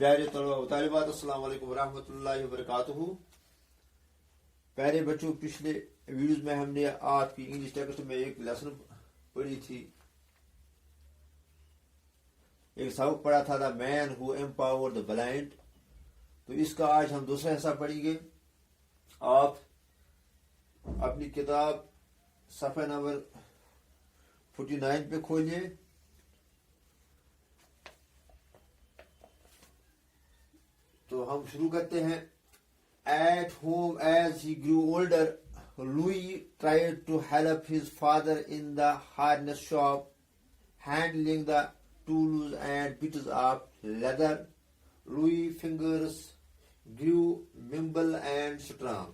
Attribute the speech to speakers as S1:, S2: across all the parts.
S1: پیارے طلباء و طالبات، السلام علیکم ورحمۃ اللہ وبرکاتہ۔ پیارے بچوں، پچھلے ویڈیوز میں ہم نے آپ کی انگلش ٹیکسٹ میں ایک لیسن پڑھی تھی، ایک سبق پڑھا تھا دا مین ہو امپاور دا بلائنڈ۔ تو اس کا آج ہم دوسرا حصہ پڑھیں گے۔ آپ اپنی کتاب صفحہ نمبر 49 پہ کھولیے۔ تو ہم شروع کرتے ہیں۔ At home, as he grew older, Louis tried to help his father in the harness shop, handling the tools and bits of leather. Louis' fingers grew nimble and strong.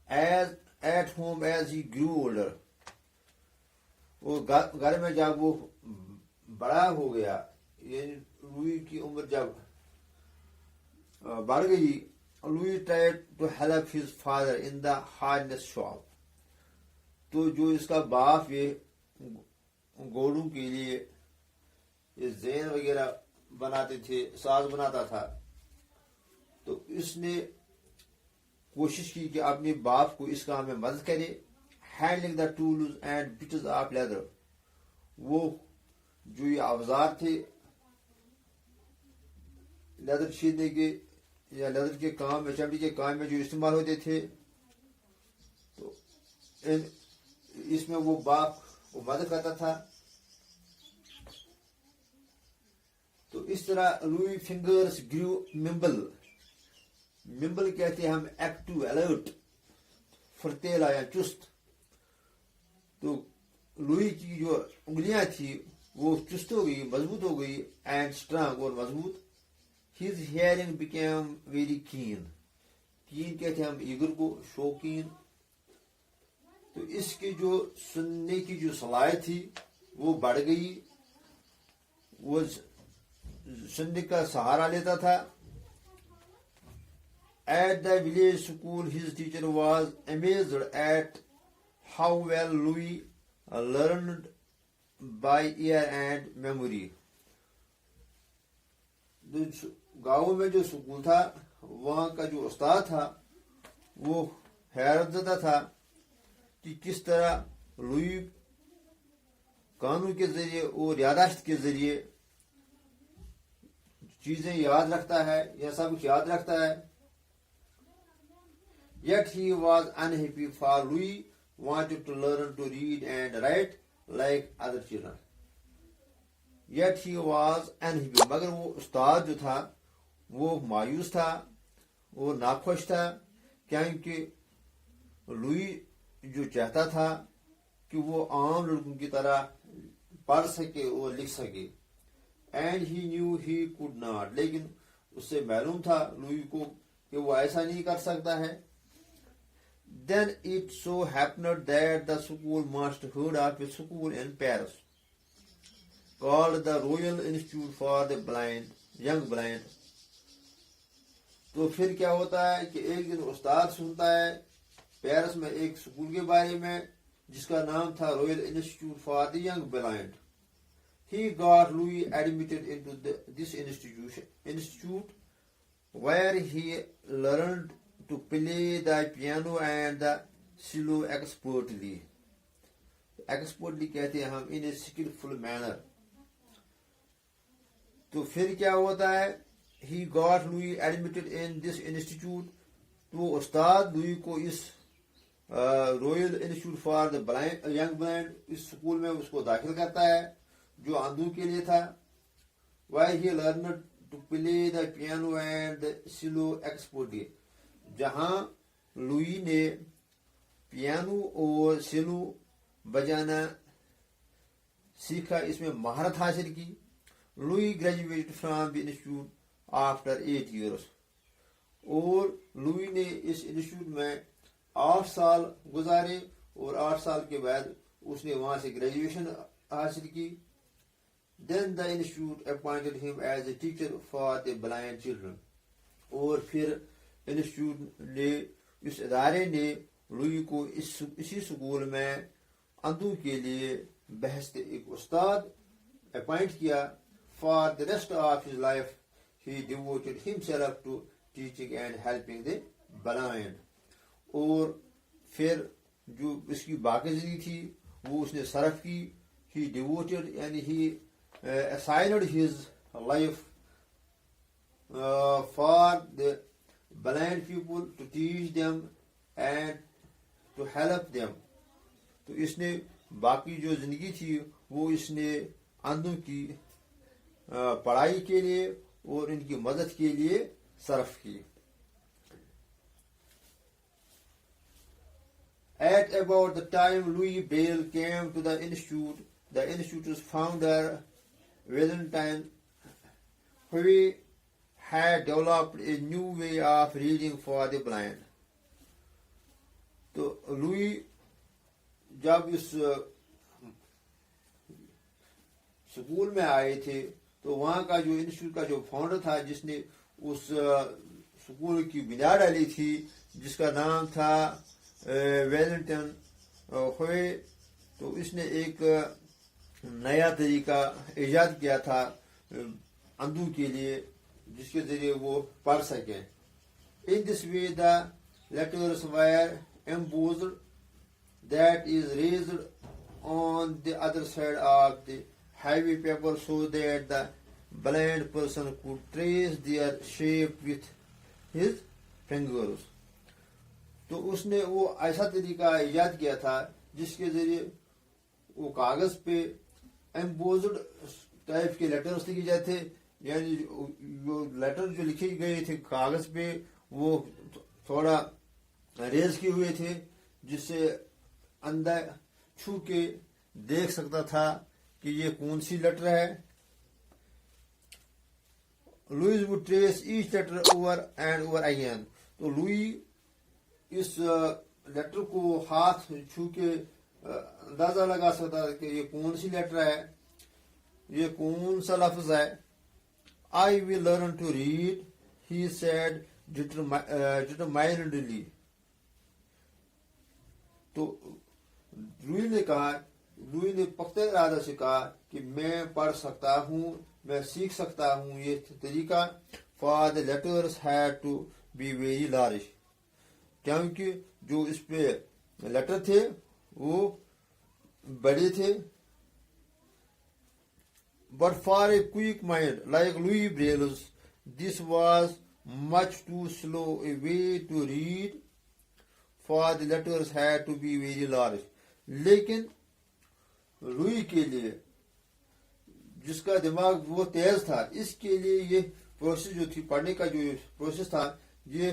S1: At home, as he grew older, وہ گھر میں جب وہ بڑا ہو گیا، یعنی لوئی کی عمر جب بڑھ گئی، Louis tried to help his father in the harness shop. تو جو اس کا باپ یہ گھوڑوں کے لیے یہ زین وغیرہ بناتے تھے، ساز بناتا تھا، تو اس نے کوشش کی کہ اپنے باپ کو اس کام میں مدد کرے۔ Handling the tools and bits of leather, وہ جو یہ اوزار تھے لیدر چھیدنے کے یا لیدر کے کام میں، چمڑی کے کام میں جو استعمال ہوتے تھے، تو اس میں وہ باپ وہ مدد کرتا تھا۔ تو اس طرح لوئی فنگرز گریو ممبل، ممبل کہتے ہیں ہم ایکٹیو، الرٹ، فرتیلا یا چست۔ تو لوئی کی جو انگلیاں تھی وہ چست ہو گئی، مضبوط ہو گئی، اینڈ اسٹرانگ، اور مضبوط۔ His hearing became very keen. Can کہتے ہیں ہم ایگر کو، شوقین۔ تو اس کی جو سننے کی جو صلاحیت تھی وہ بڑھ گئی، وہ سننے کا سہارا لیتا تھا۔ At the village school, his teacher was amazed at how well Louis learned by ear and memory. گاؤں میں جو سکول تھا، وہاں کا جو استاد تھا وہ حیرت زدہ تھا کہ کس طرح لوئی کانوں کے ذریعے اور یاداشت کے ذریعے چیزیں یاد رکھتا ہے یا سب کچھ یاد رکھتا ہے۔ Yet he was unhappy, for Louis wanted to learn to read and write like other children. Yet he was unhappy، مگر وہ استاد جو تھا وہ مایوس تھا، وہ ناخوش تھا، کیونکہ لوئی جو چاہتا تھا کہ وہ عام لڑکوں کی طرح پڑھ سکے اور لکھ سکے۔ And he new he could not, لیکن اس سے معلوم تھا لوئی کو کہ وہ ایسا نہیں کر سکتا ہے۔ Then it so happened that the school master heard of a school in Paris called the Royal Institute for the Young Blind. تو پھر کیا ہوتا ہے کہ ایک دن استاد سنتا ہے پیرس میں ایک سکول کے بارے میں جس کا نام تھا royal institute for the young blind. He got Louis admitted into this institute where he learned to play the piano and the cello expertly. Expertly کہتے ہیں ہم in a skillful manner۔ تو پھر کیا ہوتا ہے، he got Louis admitted in this institute، تو استاد لوئی کو اس royal institute for the young blind, اس سکول میں اس کو داخل کرتا ہے جو اندھوں کے لیے تھا۔ where he learned to play the piano and the cello expertly، جہاں لوئی نے پیانو اور سیلو بجانا سیکھا، اس میں مہارت حاصل کی۔ Louis graduated from the institute after 8 years، اور لوئی نے اس انسٹیٹیوٹ میں 8 سال گزارے، اور 8 سال کے بعد اس نے وہاں سے گریجویشن حاصل کی۔ Then the institute appointed him as a teacher for the blind children، اور پھر انسٹیٹیوٹ نے، اس ادارے نے لوئی کو اسی سکول میں اندھوں کے لیے بحث ایک استاد اپوائنٹ کیا۔ For the rest of his life he devoted himself to teaching and helping the blind. اور پھر جو اس کی باقی زندگی تھی وہ اس نے صرف کی. He devoted یعنی he assigned his life for the blind people to teach them and to help them. تو اس نے باقی جو زندگی تھی وہ اس نے اندھوں کی پڑھائی کے لیے اور ان کی مدد کے لیے صرف کی. At about the time Louis Braille came to the institute's founder, Valentine Huey had developed a new way of reading for the blind. تو لوئی جب اس سکول میں آئے تھے تو وہاں کا جو انسٹیٹیوٹ کا جو فاؤنڈر تھا جس نے اس سکول کی بنیاد ڈالی تھی جس کا نام تھا ویلنٹن ہوئے، تو اس نے ایک نیا طریقہ ایجاد کیا تھا اندھوں کے لیے جس کے ذریعے وہ پڑھ سکیں. In this way the letters were embossed, that is raised on the other side of the heavy paper so that the blind person could trace their shape with his fingers. تو اس نے وہ ایسا طریقہ ایجاد کیا تھا جس کے ذریعے وہ کاغذ پہ ایمبوزڈ ٹائپ کے لیٹرز لکھے جاتے، یعنی جو لیٹر جو لکھے گئے تھے کاغذ پہ وہ تھوڑا ریز کیے ہوئے تھے جس سے اندھا چھو کے دیکھ سکتا تھا کہ یہ کون سی لیٹر ہے. لوئیز would trace each letter over and over again. تو لوئی اس لیٹر کو ہاتھ چھو کے اندازہ لگا سکتا تھا کہ یہ کون سی لیٹر ہے، یہ کون سا لفظ ہے. I will learn to read, he said determinedly. تو لوئی نے پختہ ارادہ سے کہا کہ میں پڑھ سکتا ہوں، میں سیکھ سکتا ہوں یہ طریقہ. For the letters had to be very large. کیونکہ جو اس پہ لیٹر تھے وہ بڑے تھے. But for a quick mind like Louis Braille's, this was much too slow a way to read, for the letters had to be very large. لیکن لوئی کے لیے جس کا دماغ وہ تیز تھا، اس کے لیے یہ پروسیس جو تھی پڑھنے کا جو پروسیس تھا یہ